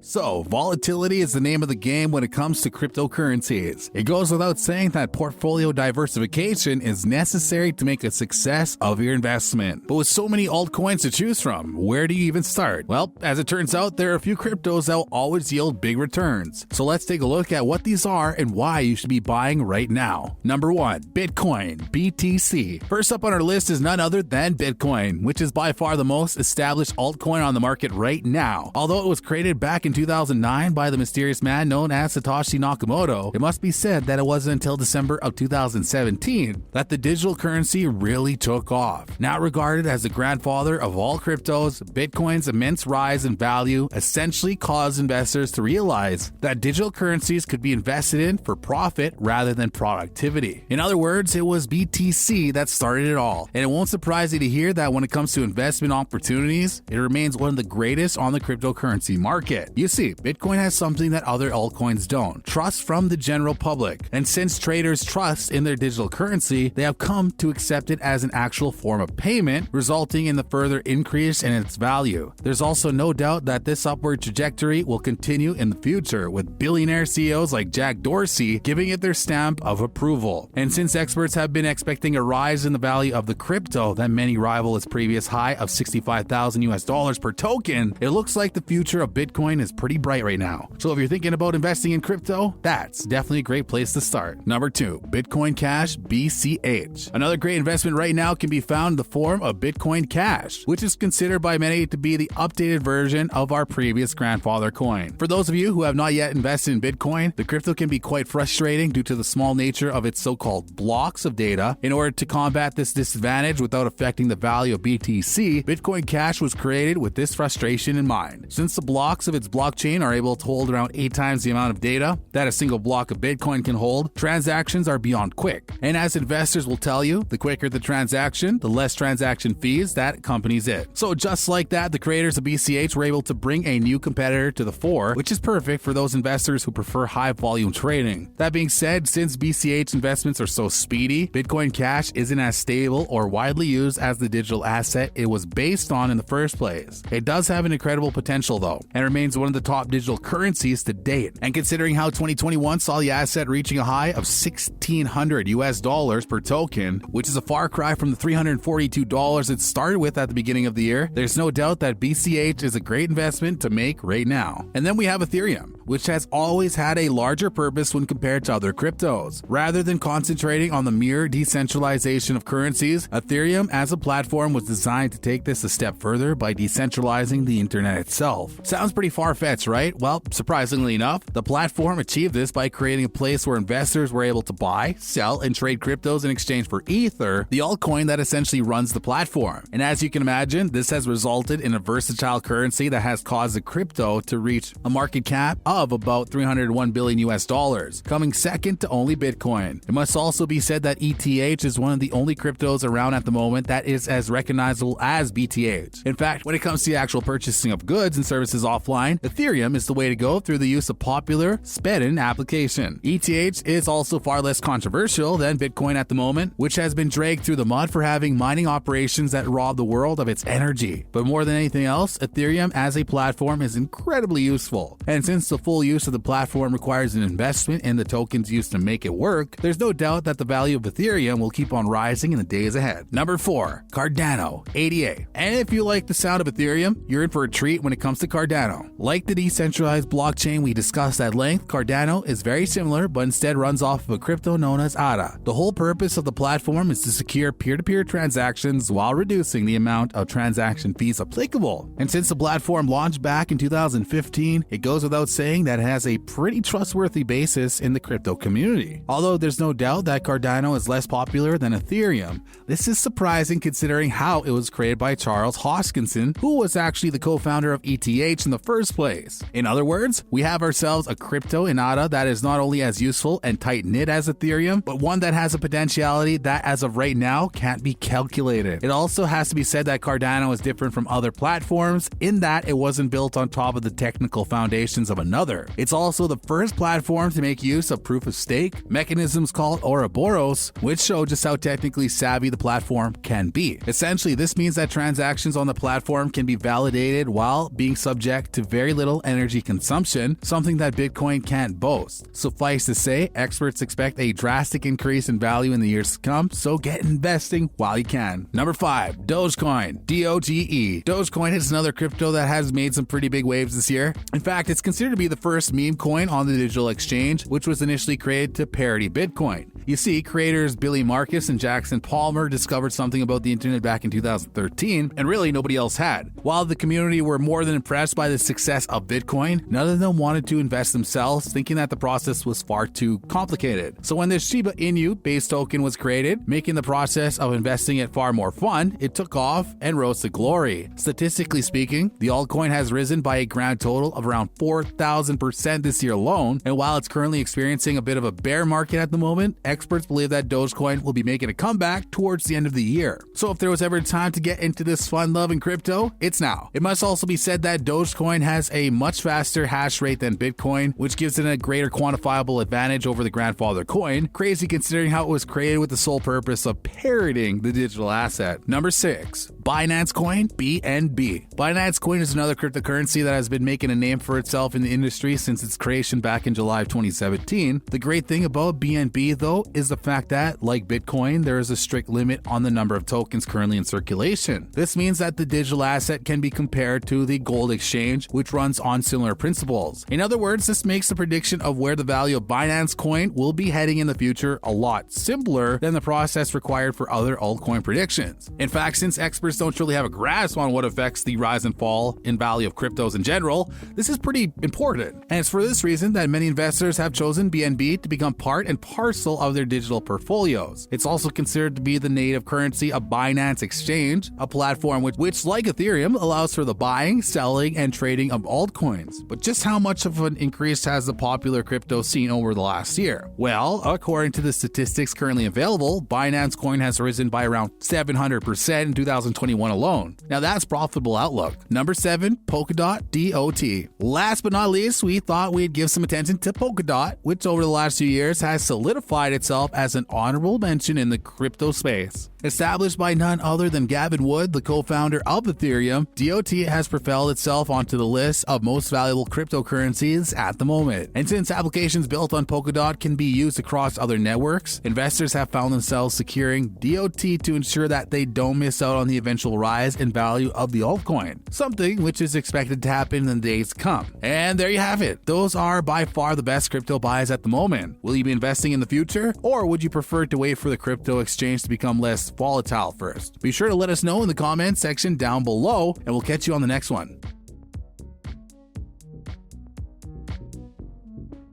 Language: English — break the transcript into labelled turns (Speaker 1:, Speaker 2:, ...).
Speaker 1: So, volatility is the name of the game when it comes to cryptocurrencies. It goes without saying that portfolio diversification is necessary to make a success of your investment. But with so many altcoins to choose from, where do you even start? Well, as it turns out, there are a few cryptos that will always yield big returns. So let's take a look at what these are and why you should be buying right now. Number 1. Bitcoin, BTC. First up on our list is none other than Bitcoin, which is by far the most established altcoin on the market right now. Although it was created back in 2009 by the mysterious man known as Satoshi Nakamoto, it must be said that it wasn't until December of 2017 that the digital currency really took off. Now regarded as the grandfather of all cryptos, Bitcoin's immense rise in value essentially caused investors to realize that digital currencies could be invested in for profit rather than productivity. In other words, it was BTC that started it all. And it won't surprise you to hear that when it comes to investment opportunities, it remains one of the greatest on the cryptocurrency market. You see, Bitcoin has something that other altcoins don't: trust from the general public. And since traders trust in their digital currency, they have come to accept it as an actual form of payment, resulting in the further increase in its value. There's also no doubt that this upward trajectory will continue in the future, with billionaire CEOs like Jack Dorsey giving it their stamp of approval. And since experts have been expecting a rise in the value of the crypto that many rival its previous high of $65,000 per token, it looks like the future of Bitcoin is pretty bright right now. So if you're thinking about investing in crypto, that's definitely a great place to start. Number 2, Bitcoin Cash, BCH. Another great investment right now can be found in the form of Bitcoin Cash, which is considered by many to be the updated version of our previous grandfather coin. For those of you who have not yet invested in Bitcoin, the crypto can be quite frustrating due to the small nature of its so-called blocks of data. In order to combat this disadvantage without affecting the value of BTC, Bitcoin Cash was created with this frustration in mind. Since the blocks of its blockchain are able to hold around 8 times the amount of data that a single block of Bitcoin can hold, transactions are beyond quick. And as investors will tell you, the quicker the transaction, the less transaction fees that accompanies it. So just like that, the creators of BCH were able to bring a new competitor to the fore, which is perfect for those investors who prefer high volume trading. That being said, since BCH investments are so speedy, Bitcoin Cash isn't as stable or widely used as the digital asset it was based on in the first place. It does have an incredible potential though, and remains one of the top digital currencies to date. And considering how 2021 saw the asset reaching a high of $1,600 per token, which is a far cry from the $342 it started with at the beginning of the year, there's no doubt that BCH is a great investment to make right now. And then we have Ethereum, which has always had a larger purpose when compared to other cryptos. Rather than concentrating on the mere decentralization of currencies, Ethereum as a platform was designed to take this a step further by decentralizing the internet itself. Sounds pretty far-fetched, right? Well, surprisingly enough, the platform achieved this by creating a place where investors were able to buy, sell, and trade cryptos in exchange for Ether, the altcoin that essentially runs the platform. And as you can imagine, this has resulted in a versatile currency that has caused the crypto to reach a market cap of about $301 billion, coming second to only Bitcoin. It must also be said that ETH is one of the only cryptos around at the moment that is as recognizable as BTH. In fact, when it comes to the actual purchasing of goods and services offline, Ethereum is the way to go through the use of popular SPEDN application. ETH is also far less controversial than Bitcoin at the moment, which has been dragged through the mud for having mining operations that rob the world of its energy. But more than anything else, Ethereum as a platform is incredibly useful. And since the full use of the platform requires an investment in the tokens used to make it work, there's no doubt that the value of Ethereum will keep on rising in the days ahead. Number 4, Cardano, ADA. And if you like the sound of Ethereum, you're in for a treat when it comes to Cardano. Like the decentralized blockchain we discussed at length, Cardano is very similar but instead runs off of a crypto known as ADA. The whole purpose of the platform is to secure peer-to-peer transactions while reducing the amount of transaction fees applicable. And since the platform launched back in 2015, it goes without saying that it has a pretty trustworthy basis in the crypto community. Although there's no doubt that Cardano is less popular than Ethereum, this is surprising considering how it was created by Charles Hoskinson, who was actually the co-founder of ETH in the first place. In other words, we have ourselves a crypto in ADA that is not only as useful and tight-knit as Ethereum, but one that has a potentiality that as of right now can't be calculated. It also has to be said that Cardano is different from other platforms in that it wasn't built on top of the technical foundations of another other. It's also the first platform to make use of proof of stake, mechanisms called Ouroboros, which show just how technically savvy the platform can be. Essentially, this means that transactions on the platform can be validated while being subject to very little energy consumption, something that Bitcoin can't boast. Suffice to say, experts expect a drastic increase in value in the years to come, so get investing while you can. Number 5, DOGECOIN, DOGE. DOGECOIN is another crypto that has made some pretty big waves this year. In fact, it's considered to be the first meme coin on the digital exchange, which was initially created to parody Bitcoin. You see, creators Billy Marcus and Jackson Palmer discovered something about the internet back in 2013, and really nobody else had. While the community were more than impressed by the success of Bitcoin, none of them wanted to invest themselves, thinking that the process was far too complicated. So when this Shiba Inu base token was created, making the process of investing it far more fun, it took off and rose to glory. Statistically speaking, the altcoin has risen by a grand total of around 4,000% this year alone, and while it's currently experiencing a bit of a bear market at the moment, experts believe that Dogecoin will be making a comeback towards the end of the year. So if there was ever time to get into this fun-loving crypto, it's now. It must also be said that Dogecoin has a much faster hash rate than Bitcoin, which gives it a greater quantifiable advantage over the grandfather coin. Crazy considering how it was created with the sole purpose of parodying the digital asset. Number 6, Binance Coin, BNB. Binance Coin is another cryptocurrency that has been making a name for itself in the industry since its creation back in July of 2017. The great thing about BNB, though, is the fact that, like Bitcoin, there is a strict limit on the number of tokens currently in circulation. This means that the digital asset can be compared to the gold exchange, which runs on similar principles. In other words, this makes the prediction of where the value of Binance Coin will be heading in the future a lot simpler than the process required for other altcoin predictions. In fact, since experts don't really have a grasp on what affects the rise and fall in value of cryptos in general, this is pretty important. And it's for this reason that many investors have chosen BNB to become part and parcel of their digital portfolios. It's also considered to be the native currency of Binance Exchange, a platform which, like Ethereum, allows for the buying, selling, and trading of altcoins. But just how much of an increase has the popular crypto seen over the last year? Well, according to the statistics currently available, Binance Coin has risen by around 700% in 2021 alone. Now that's profitable outlook. Number 7, Polkadot, DOT. Last but not least, we thought we'd give some attention to Polkadot, which over the last few years has solidified itself as an honorable mention in the crypto space. Established by none other than Gavin Wood, the co-founder of Ethereum, DOT has propelled itself onto the list of most valuable cryptocurrencies at the moment. And since applications built on Polkadot can be used across other networks, investors have found themselves securing DOT to ensure that they don't miss out on the eventual rise in value of the altcoin, something which is expected to happen in the days to come. And there you have it. Those are by far the best crypto buys at the moment. Will you be investing in the future, or would you prefer to wait for the crypto exchange to become less volatile first? Be sure to let us know in the comments section down below, and we'll catch you on the next one.